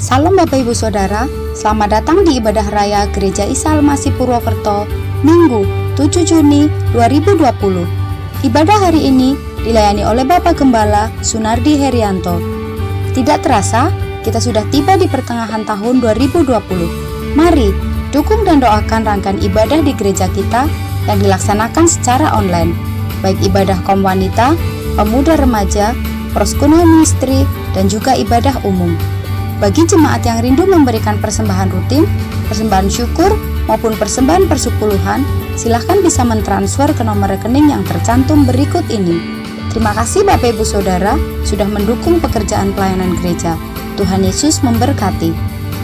Salam Bapak Ibu Saudara, selamat datang di ibadah raya Gereja Isa Al-Masih Purwokerto, Minggu 7 Juni 2020. Ibadah hari ini dilayani oleh Bapak Gembala Sunardi Herianto. Tidak terasa, kita sudah tiba di pertengahan tahun 2020. Mari, dukung dan doakan rangkaian ibadah di gereja kita yang dilaksanakan secara online, baik ibadah kaum wanita, pemuda remaja, persekutuan ministry, dan juga ibadah umum. Bagi jemaat yang rindu memberikan persembahan rutin, persembahan syukur, maupun persembahan persepuluhan, silahkan bisa mentransfer ke nomor rekening yang tercantum berikut ini. Terima kasih Bapak Ibu Saudara sudah mendukung pekerjaan pelayanan gereja. Tuhan Yesus memberkati.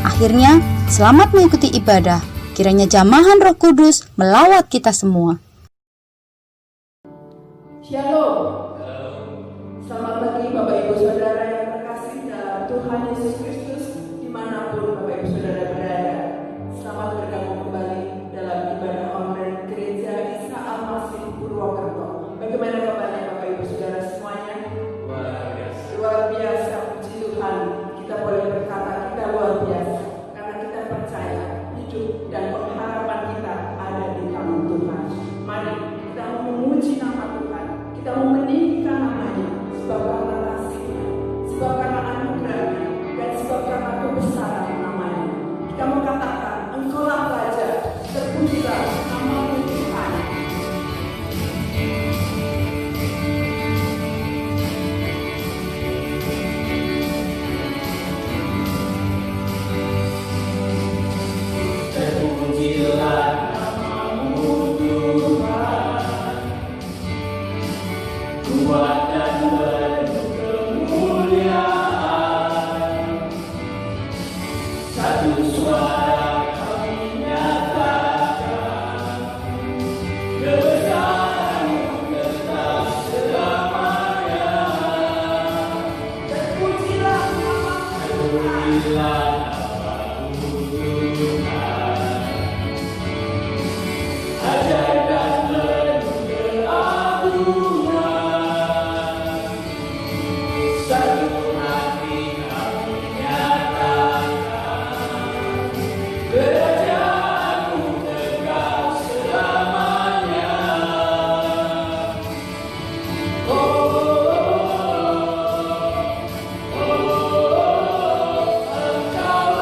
Akhirnya, selamat mengikuti ibadah. Kiranya jamahan Roh Kudus melawat kita semua. Shalom. Selamat pagi Bapak Ibu Saudara yang terkasih dalam Tuhan Yesus Kristus dimanapun Bapak Ibu Saudara berada. Selamat bergabung kembali dalam ibadah online Gereja Isa Al-Masih Purwokerto. Bagaimana kabarnya Bapak Ibu Saudara semuanya? Luar biasa, puji Tuhan. Kita boleh berkata kita luar biasa karena kita percaya hidup dan pengharapan kita ada di tangan Tuhan. Mari kita memuji nama Tuhan, kita meninggikan namanya, sebab karena kasih-Nya, sebab karena anugerah-Nya, dan sebab karena kebesaran namanya. Kita mengatakan, Engkaulah Raja, terpujilah nama-Mu Tuhan. Terpujilah nama-Mu Tuhan, kuat dan penuh kemuliaan. Satu suara kami nyatakan, kebesaran-Mu kekal selamanya. Terpujilah nama-Mu Tuhan. Terpujilah nama-Mu Tuhan, ajaib dan penuh keagungan. Satu hati kami nyatakan, kerajaan-Mu kekal selamanya. Engkaulah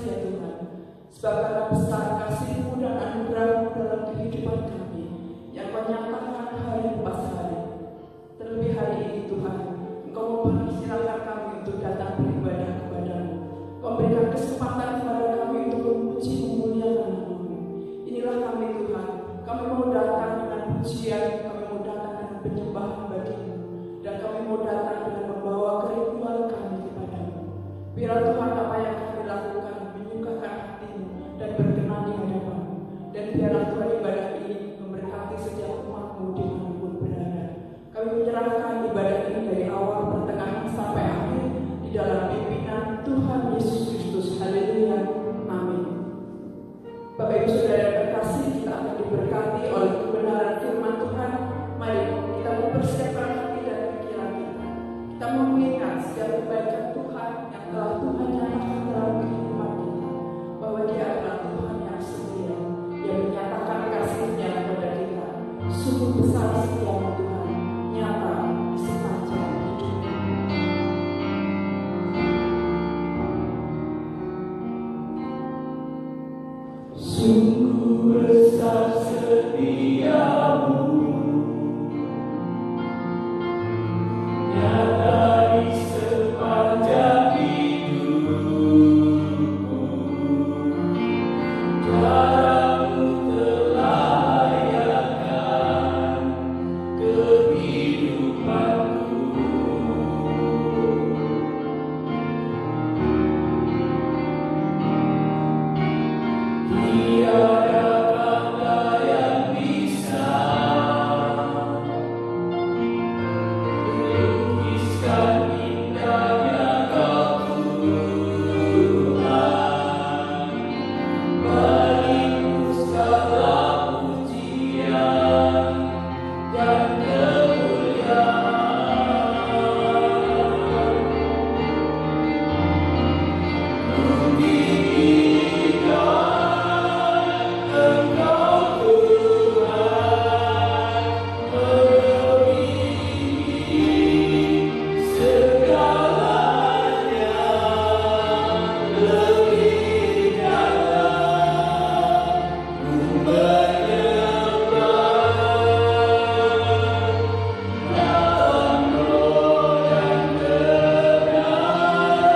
ya Tuhan. Sebab karena besar kasih-Mu dan anugerah-Mu dalam kehidupan kami, yang Kau nyatakan hari lepas hari. Terlebih hari ini Tuhan, Engkau mempersilahkan kami untuk datang beribadah kepada-Mu. Kau berikan kesempatan kepada kami untuk memuji memuliakan nama-Mu. Inilah kami Tuhan, kami mau datang dengan pujian, kami mau datang dengan penyembahan bagi-Mu, dan kami mau datang dengan membawa kerinduan kami kepada-Mu. Biar Tuhan apa yang kami lakukan menyukakan hati-Mu dan berkenan di hadapan-Mu. Dan biarlah Tuhan ibadah ini memberkati setiap umat-Mu dimanapun berada. Kami menyerahkan ibadah ini dari awal, pertengahan sampai akhir di dalam pimpinan Tuhan Yesus Kristus. Haleluya. Amin. Bapak Ibu Saudara yang terkasih, kita akan diberkati oleh kebenaran firman Tuhan. Mari kita mempersiapkan hati dan pikiran kita. Kita mengingat setiap kebaikan Tuhan yang telah Tuhan nyatakan dalam kehidupan kita, bahwa Dia adalah Tuhan yang setia, yang menyatakan kasih-Nya kepada kita. Sungguh besar setia Tuhan, nyata sepanjang hidup. Sungguh besar setiamu, nyata di sepanjang hidupku. Caramu telah layakan kehidupanku. Tiada kata yang bisa melukiskan indahnya Kau Tuhan. Bagimu segala pujian dan kemuliaan. Tinggikan Engkau Tuhan, melebihi segalanya, lebih dalam ku menyembah dalam roh dan kebenaran selamanya.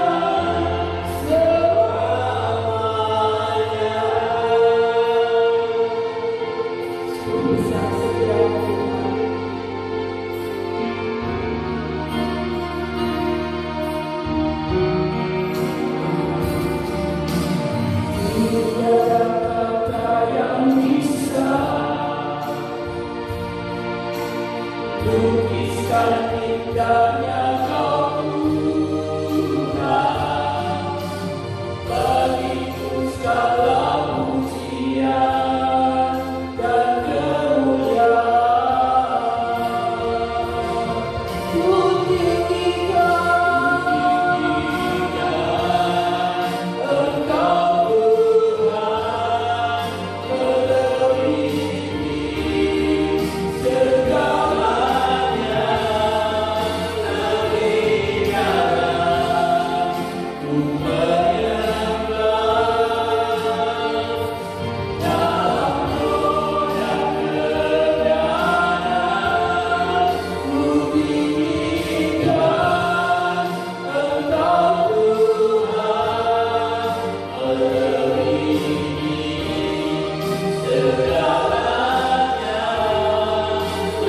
Sungguh besar setia-Mu Tuhan. Tiada kata yang bisa lukiskan indahnya Kau Tuhan. Bagimu segala pujian dan kemuliaan. Ku tinggikan Engkau Tuhan, melebihi segalanya, lebih dalam ku menyembah dalam roh dan kebenaran. Ku tinggikan Engkau Tuhan,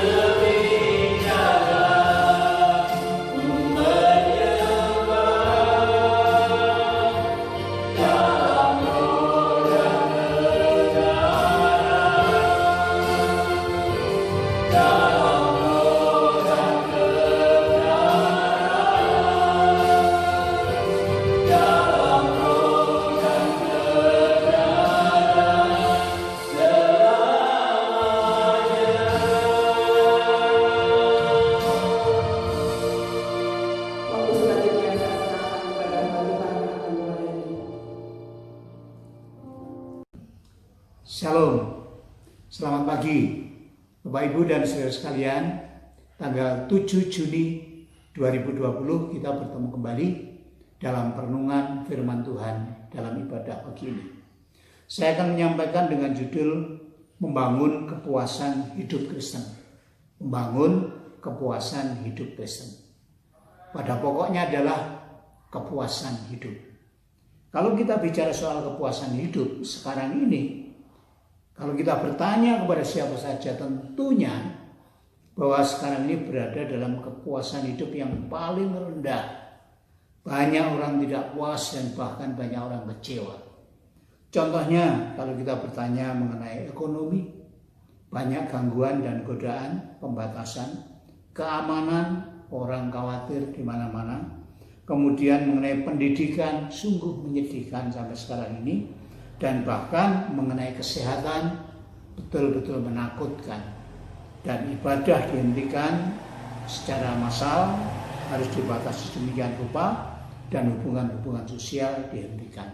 melebihi segalanya, lebih dalam ku menyembah dalam roh dan kebenaran, dalam roh dan kebenaran, dalam roh dan kebenaran selamanya. Waktu selanjutnya saya serahkan kepada Bapak Tuhan yang akan melayani. Shalom, selamat pagi Bapak Ibu dan saudara sekalian. Tanggal 7 Juni 2020 kita bertemu kembali dalam perenungan firman Tuhan dalam ibadah pagi ini. Saya akan menyampaikan dengan judul Membangun Kepuasan Hidup Kristen. Membangun kepuasan hidup Kristen. Pada pokoknya adalah kepuasan hidup. Kalau kita bicara soal kepuasan hidup sekarang ini, kalau kita bertanya kepada siapa saja, tentunya bahwa sekarang ini berada dalam kepuasan hidup yang paling rendah. Banyak orang tidak puas dan bahkan banyak orang kecewa. Contohnya, kalau kita bertanya mengenai ekonomi, banyak gangguan dan godaan, pembatasan, keamanan, orang khawatir di mana-mana. Kemudian mengenai pendidikan, sungguh menyedihkan sampai sekarang ini. Dan bahkan mengenai kesehatan, betul-betul menakutkan. Dan ibadah dihentikan secara massal, harus dibatasi sedemikian rupa, dan hubungan-hubungan sosial dihentikan.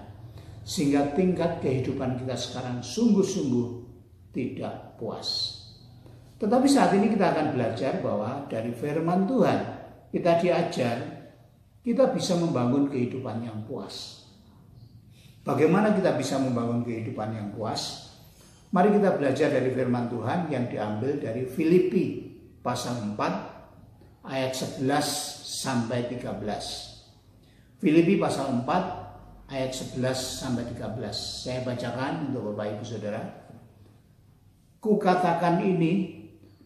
Sehingga tingkat kehidupan kita sekarang sungguh-sungguh tidak puas. Tetapi saat ini kita akan belajar bahwa dari firman Tuhan kita diajar, kita bisa membangun kehidupan yang puas. Bagaimana kita bisa membangun kehidupan yang puas? Mari kita belajar dari firman Tuhan yang diambil dari Filipi pasal 4 ayat 11 sampai 13. Filipi pasal 4 ayat 11 sampai 13. Saya bacakan untuk Bapak Ibu Saudara. Kukatakan ini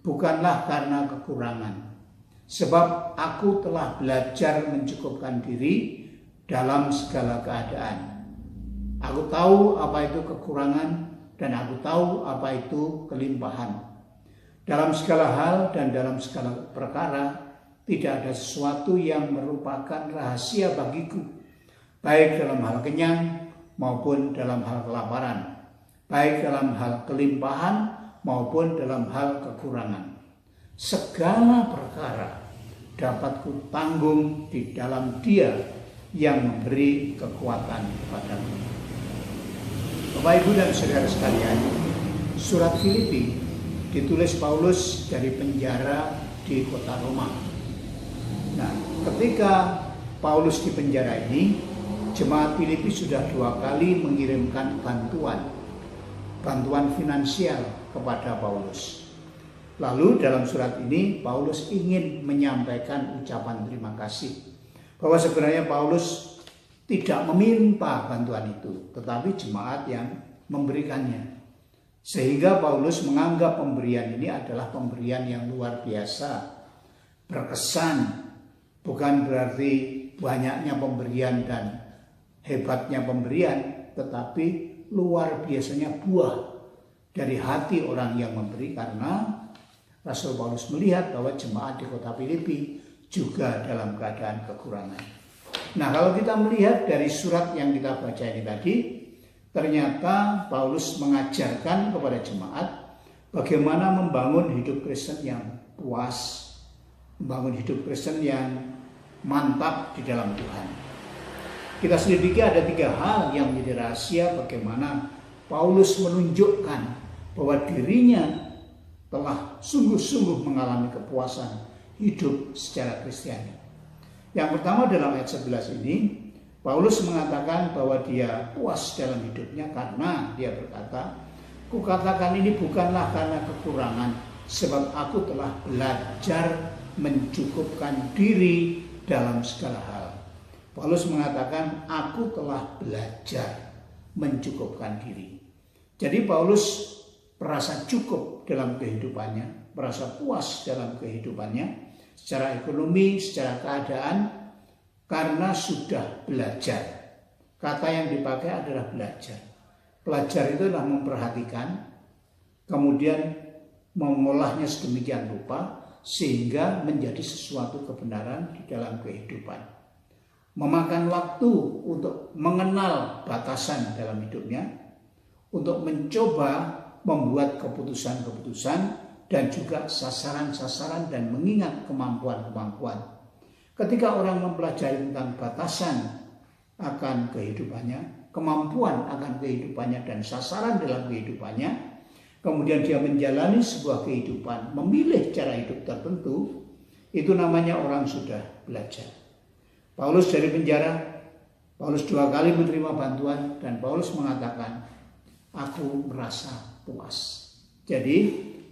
bukanlah karena kekurangan, sebab aku telah belajar mencukupkan diri dalam segala keadaan. Aku tahu apa itu kekurangan dan aku tahu apa itu kelimpahan. Dalam segala hal dan dalam segala perkara tidak ada sesuatu yang merupakan rahasia bagiku, baik dalam hal kenyang maupun dalam hal kelaparan, baik dalam hal kelimpahan maupun dalam hal kekurangan. Segala perkara dapat kutanggung di dalam Dia yang memberi kekuatan kepadaku. Bapak, Ibu, dan saudara sekalian, surat Filipi ditulis Paulus dari penjara di kota Roma. Nah, ketika Paulus di penjara ini, jemaat Filipi sudah 2 kali mengirimkan bantuan finansial kepada Paulus. Lalu dalam surat ini Paulus ingin menyampaikan ucapan terima kasih, bahwa sebenarnya Paulus tidak meminta bantuan itu, tetapi jemaat yang memberikannya. Sehingga Paulus menganggap pemberian ini adalah pemberian yang luar biasa, berkesan. Bukan berarti banyaknya pemberian dan hebatnya pemberian, tetapi luar biasanya buah dari hati orang yang memberi, karena Rasul Paulus melihat bahwa jemaat di kota Filipi juga dalam keadaan kekurangan. Nah, kalau kita melihat dari surat yang kita baca ini tadi, ternyata Paulus mengajarkan kepada jemaat bagaimana membangun hidup Kristen yang puas, membangun hidup Kristen yang mantap di dalam Tuhan. Kita selidiki ada 3 hal yang menjadi rahasia bagaimana Paulus menunjukkan bahwa dirinya telah sungguh-sungguh mengalami kepuasan hidup secara Kristiani. Yang pertama, dalam ayat 11 ini Paulus mengatakan bahwa dia puas dalam hidupnya karena dia berkata, "Kukatakan ini bukanlah karena kekurangan, sebab aku telah belajar mencukupkan diri dalam segala hal." Paulus mengatakan, aku telah belajar mencukupkan diri. Jadi Paulus merasa cukup dalam kehidupannya, merasa puas dalam kehidupannya, secara ekonomi, secara keadaan, karena sudah belajar. Kata yang dipakai adalah belajar. Belajar itu adalah memperhatikan, kemudian mengolahnya sedemikian rupa sehingga menjadi sesuatu kebenaran di dalam kehidupan. Memakan waktu untuk mengenal batasan dalam hidupnya, untuk mencoba membuat keputusan-keputusan dan juga sasaran-sasaran dan mengingat kemampuan-kemampuan. Ketika orang mempelajari tentang batasan akan kehidupannya, kemampuan akan kehidupannya dan sasaran dalam kehidupannya, kemudian dia menjalani sebuah kehidupan, memilih cara hidup tertentu, itu namanya orang sudah belajar. Paulus dari penjara Paulus 2 kali menerima bantuan dan Paulus mengatakan, aku merasa puas. Jadi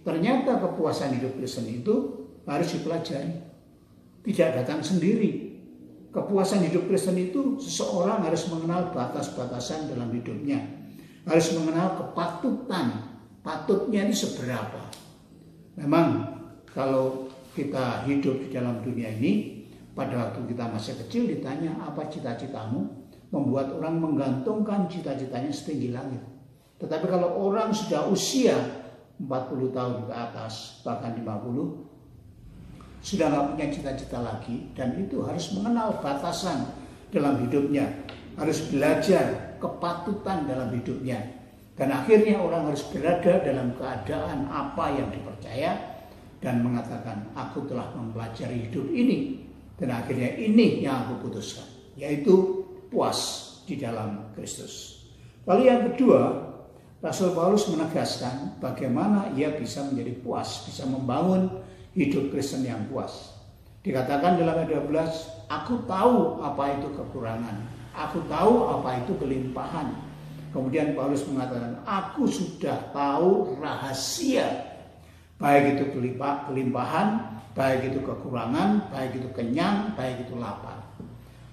ternyata kepuasan hidup Kristen itu harus dipelajari. Tidak datang sendiri. Kepuasan hidup Kristen itu seseorang harus mengenal batas-batasan dalam hidupnya. Harus mengenal kepatutan. Patutnya ini seberapa. Memang kalau kita hidup di dalam dunia ini, pada waktu kita masih kecil ditanya apa cita-citamu, membuat orang menggantungkan cita-citanya setinggi langit. Tetapi kalau orang sudah usia 40 tahun ke atas, bahkan 50, sudah nggak punya cita-cita lagi, dan itu harus mengenal batasan dalam hidupnya, harus belajar kepatutan dalam hidupnya, dan akhirnya orang harus berada dalam keadaan apa yang dipercaya dan mengatakan, aku telah mempelajari hidup ini, dan akhirnya ini yang aku putuskan, yaitu puas di dalam Kristus. Lalu yang kedua, Rasul Paulus menegaskan bagaimana ia bisa menjadi puas, bisa membangun hidup Kristen yang puas. Dikatakan dalam ayat 12, aku tahu apa itu kekurangan, aku tahu apa itu kelimpahan. Kemudian Paulus mengatakan, aku sudah tahu rahasia, baik itu kelimpahan, baik itu kekurangan, baik itu kenyang, baik itu lapar.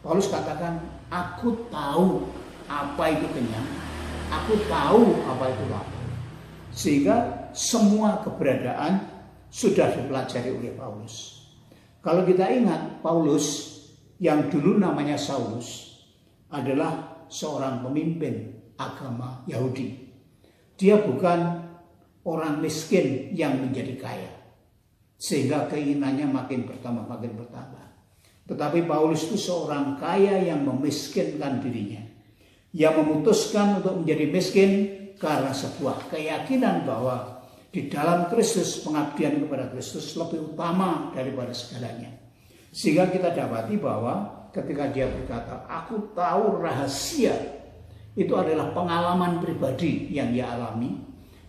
Paulus katakan, aku tahu apa itu kenyang, aku tahu apa itu lapar. Sehingga semua keberadaan sudah dipelajari oleh Paulus. Kalau kita ingat, Paulus yang dulu namanya Saulus adalah seorang pemimpin agama Yahudi. Dia bukan orang miskin yang menjadi kaya, sehingga keinginannya makin bertambah. Tetapi Paulus itu seorang kaya yang memiskinkan dirinya, yang memutuskan untuk menjadi miskin karena sebuah keyakinan bahwa di dalam Kristus, pengabdian kepada Kristus lebih utama daripada segalanya. Sehingga kita dapati bahwa ketika dia berkata, aku tahu rahasia, itu adalah pengalaman pribadi yang dia alami,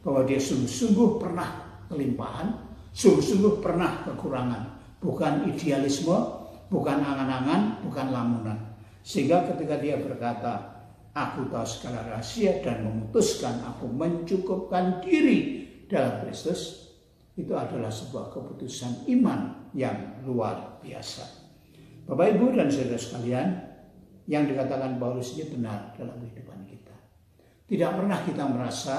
bahwa dia sungguh-sungguh pernah kelimpahan, sungguh-sungguh pernah kekurangan, bukan idealisme, bukan angan-angan, bukan lamunan. Sehingga ketika dia berkata, aku tahu segala rahasia dan memutuskan aku mencukupkan diri dalam Kristus, itu adalah sebuah keputusan iman yang luar biasa. Bapak, Ibu, dan saudara sekalian, yang dikatakan Paulus ini benar dalam kehidupan kita. Tidak pernah kita merasa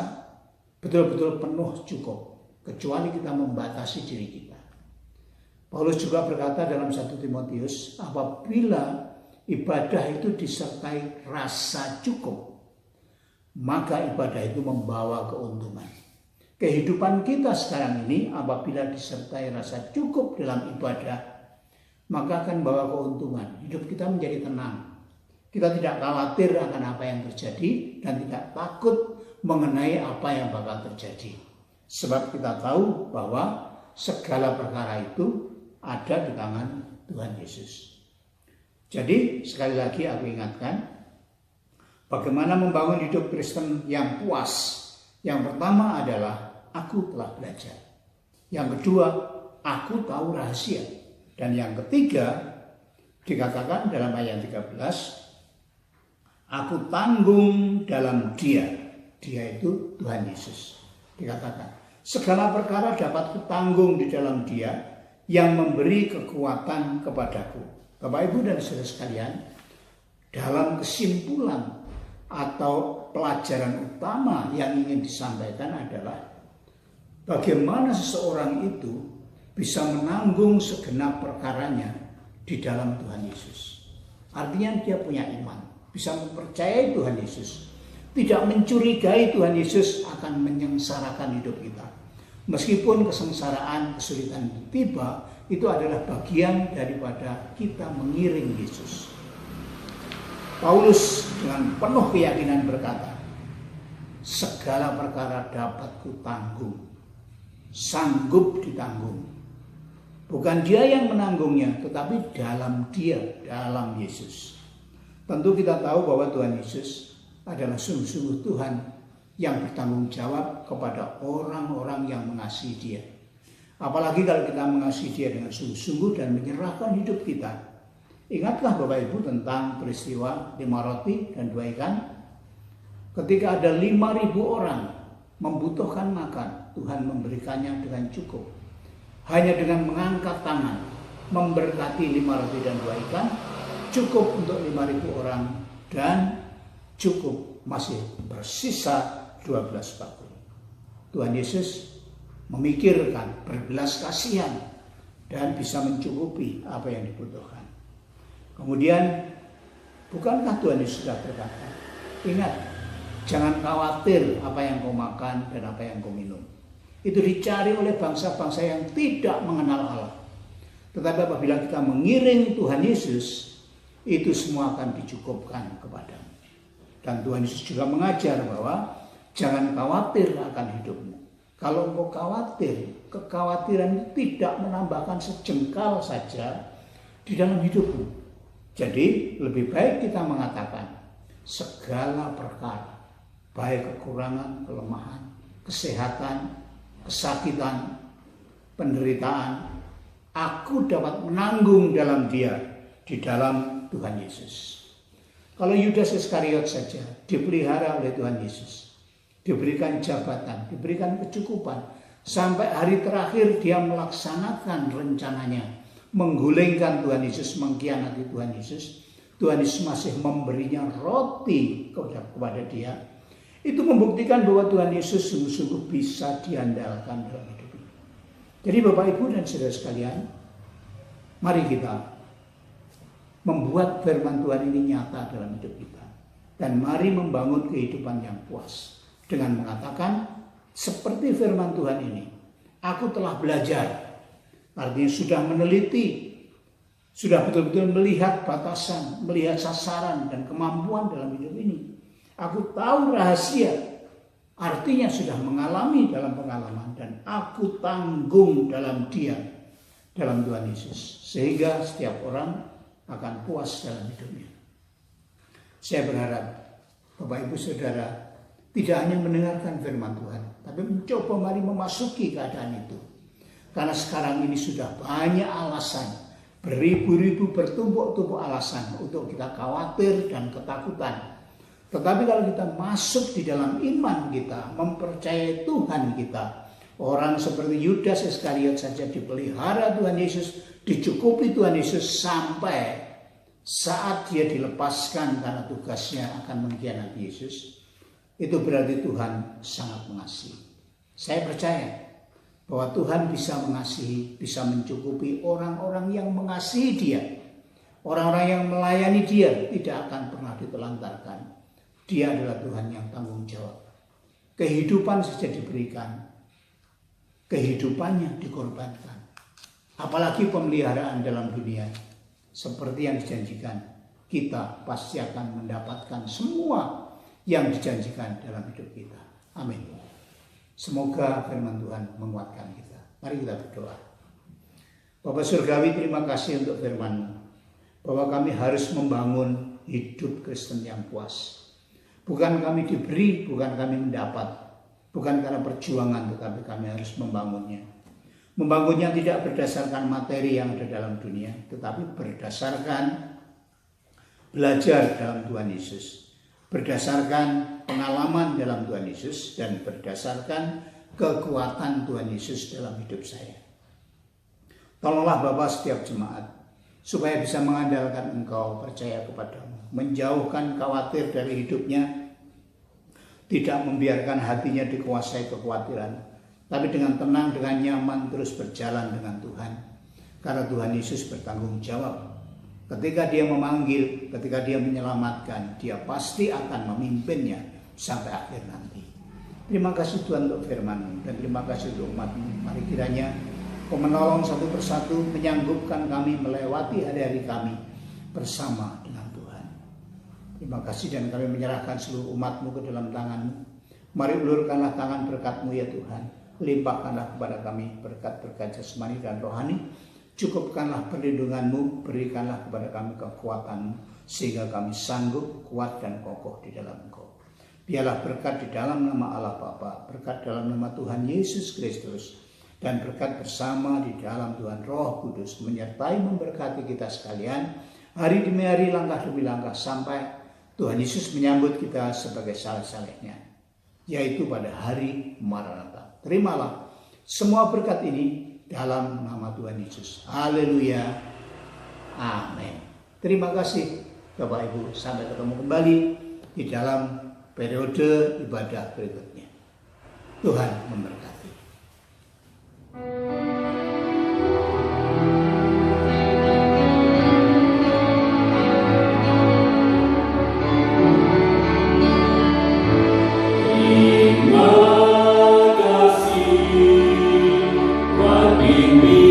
betul-betul penuh cukup, kecuali kita membatasi diri kita. Paulus juga berkata dalam 1 Timotius, apabila ibadah itu disertai rasa cukup, maka ibadah itu membawa keuntungan. Kehidupan kita sekarang ini apabila disertai rasa cukup dalam ibadah, maka akan membawa keuntungan. Hidup kita menjadi tenang. Kita tidak khawatir akan apa yang terjadi dan tidak takut mengenai apa yang bakal terjadi. Sebab kita tahu bahwa segala perkara itu ada di tangan Tuhan Yesus. Jadi sekali lagi aku ingatkan, bagaimana membangun hidup Kristen yang puas. Yang pertama adalah aku telah belajar. Yang kedua, aku tahu rahasia. Dan yang ketiga, dikatakan dalam ayat 13, aku tanggung dalam Dia. Dia itu Tuhan Yesus. Dikatakan, segala perkara dapat kutanggung di dalam Dia yang memberi kekuatan kepadaku. Bapak, Ibu, dan saudara sekalian, dalam kesimpulan atau pelajaran utama yang ingin disampaikan adalah bagaimana seseorang itu bisa menanggung segenap perkaranya di dalam Tuhan Yesus. Artinya dia punya iman, bisa mempercayai Tuhan Yesus, tidak mencurigai Tuhan Yesus akan menyengsarakan hidup kita. Meskipun kesengsaraan, kesulitan tiba, itu adalah bagian daripada kita mengiring Yesus. Paulus dengan penuh keyakinan berkata, segala perkara dapat kutanggung, sanggup ditanggung. Bukan dia yang menanggungnya, tetapi dalam Dia, dalam Yesus. Tentu kita tahu bahwa Tuhan Yesus adalah sungguh-sungguh Tuhan yang bertanggung jawab kepada orang-orang yang mengasihi Dia. Apalagi kalau kita mengasihi Dia dengan sungguh-sungguh dan menyerahkan hidup kita, Ingatkah Bapak Ibu tentang peristiwa 5 roti dan 2 ikan? Ketika ada 5.000 orang membutuhkan makan, Tuhan memberikannya dengan cukup. Hanya dengan mengangkat tangan, memberkati 5 roti dan 2 ikan, cukup untuk 5.000 orang dan cukup masih bersisa 12 bakul. Tuhan Yesus memikirkan, berbelas kasihan dan bisa mencukupi apa yang dibutuhkan. Kemudian, bukankah Tuhan Yesus sudah berkata, ingat, jangan khawatir apa yang kau makan dan apa yang kau minum. Itu dicari oleh bangsa-bangsa yang tidak mengenal Allah. Tetapi apabila kita mengiring Tuhan Yesus, itu semua akan dicukupkan kepadamu. Dan Tuhan Yesus juga mengajar bahwa jangan khawatir akan hidupmu. Kalau engkau khawatir, kekhawatiran itu tidak menambahkan sejengkal saja di dalam hidupmu. Jadi lebih baik kita mengatakan segala perkara, baik kekurangan, kelemahan, kesehatan, kesakitan, penderitaan, aku dapat menanggung dalam Dia, di dalam Tuhan Yesus. Kalau Yudas Iskariot saja dipelihara oleh Tuhan Yesus, diberikan jabatan, diberikan kecukupan, sampai hari terakhir dia melaksanakan rencananya, menggulingkan Tuhan Yesus, mengkhianati Tuhan Yesus. Tuhan Yesus masih memberinya roti kepada dia. Itu membuktikan bahwa Tuhan Yesus sungguh-sungguh bisa diandalkan dalam hidup ini. Jadi Bapak Ibu dan saudara sekalian, mari kita membuat firman Tuhan ini nyata dalam hidup kita. Dan mari membangun kehidupan yang puas dengan mengatakan seperti firman Tuhan ini, aku telah belajar. Artinya sudah meneliti, sudah betul-betul melihat batasan, melihat sasaran dan kemampuan dalam hidup ini. Aku tahu rahasia, artinya sudah mengalami dalam pengalaman, dan aku tanggung dalam Dia, dalam Tuhan Yesus. Sehingga setiap orang akan puas dalam hidupnya. Saya berharap Bapak Ibu Saudara tidak hanya mendengarkan firman Tuhan, tapi mencoba mari memasuki keadaan itu. Karena sekarang ini sudah banyak alasan, beribu-ribu bertumpuk-tumpuk alasan untuk kita khawatir dan ketakutan. Tetapi kalau kita masuk di dalam iman kita, mempercayai Tuhan kita, orang seperti Yudas Iskariot saja dipelihara Tuhan Yesus, dicukupi Tuhan Yesus sampai saat dia dilepaskan karena tugasnya akan mengkhianati Yesus. Itu berarti Tuhan sangat mengasihi. Saya percaya bahwa Tuhan bisa mengasihi, bisa mencukupi orang-orang yang mengasihi Dia. Orang-orang yang melayani Dia tidak akan pernah ditelantarkan. Dia adalah Tuhan yang tanggung jawab. Kehidupan saja diberikan, kehidupannya dikorbankan. Apalagi pemeliharaan dalam dunia. Seperti yang dijanjikan, kita pasti akan mendapatkan semua yang dijanjikan dalam hidup kita. Amin. Semoga firman Tuhan menguatkan kita. Mari kita berdoa. Bapa Surgawi, terima kasih untuk firman-Mu, bahwa kami harus membangun hidup Kristen yang puas. Bukan kami diberi, bukan kami mendapat, bukan karena perjuangan, tetapi kami harus membangunnya. Membangunnya tidak berdasarkan materi yang ada dalam dunia, tetapi berdasarkan belajar dalam Tuhan Yesus, berdasarkan pengalaman dalam Tuhan Yesus, dan berdasarkan kekuatan Tuhan Yesus dalam hidup saya. Tolonglah Bapa setiap jemaat, supaya bisa mengandalkan Engkau, percaya kepadamu, menjauhkan khawatir dari hidupnya, tidak membiarkan hatinya dikuasai kekhawatiran, tapi dengan tenang, dengan nyaman terus berjalan dengan Tuhan. Karena Tuhan Yesus bertanggung jawab. Ketika Dia memanggil, ketika Dia menyelamatkan, Dia pasti akan memimpinnya sampai akhir nanti. Terima kasih Tuhan untuk firman-Mu, dan terima kasih untuk umat-Mu. Mari kiranya Kau menolong satu persatu, menyanggupkan kami melewati hari-hari kami bersama dengan Tuhan. Terima kasih, dan kami menyerahkan seluruh umat-Mu ke dalam tangan-Mu. Mari ulurkanlah tangan berkat-Mu ya Tuhan. Limpahkanlah kepada kami berkat-berkat jasmani dan rohani. Cukupkanlah perlindungan-Mu, berikanlah kepada kami kekuatan-Mu, sehingga kami sanggup, kuat, dan kokoh di dalam Engkau. Biarlah berkat di dalam nama Allah Bapa, berkat dalam nama Tuhan Yesus Kristus, dan berkat bersama di dalam Tuhan Roh Kudus menyertai memberkati kita sekalian, hari demi hari, langkah demi langkah, sampai Tuhan Yesus menyambut kita sebagai saleh-salehnya, yaitu pada hari Maranatha. Terimalah semua berkat ini dalam nama Tuhan Yesus. Haleluya. Amin. Terima kasih Bapak Ibu. Sampai ketemu kembali di dalam periode ibadah berikutnya. Tuhan memberkati. Terima kasih, Tuhan.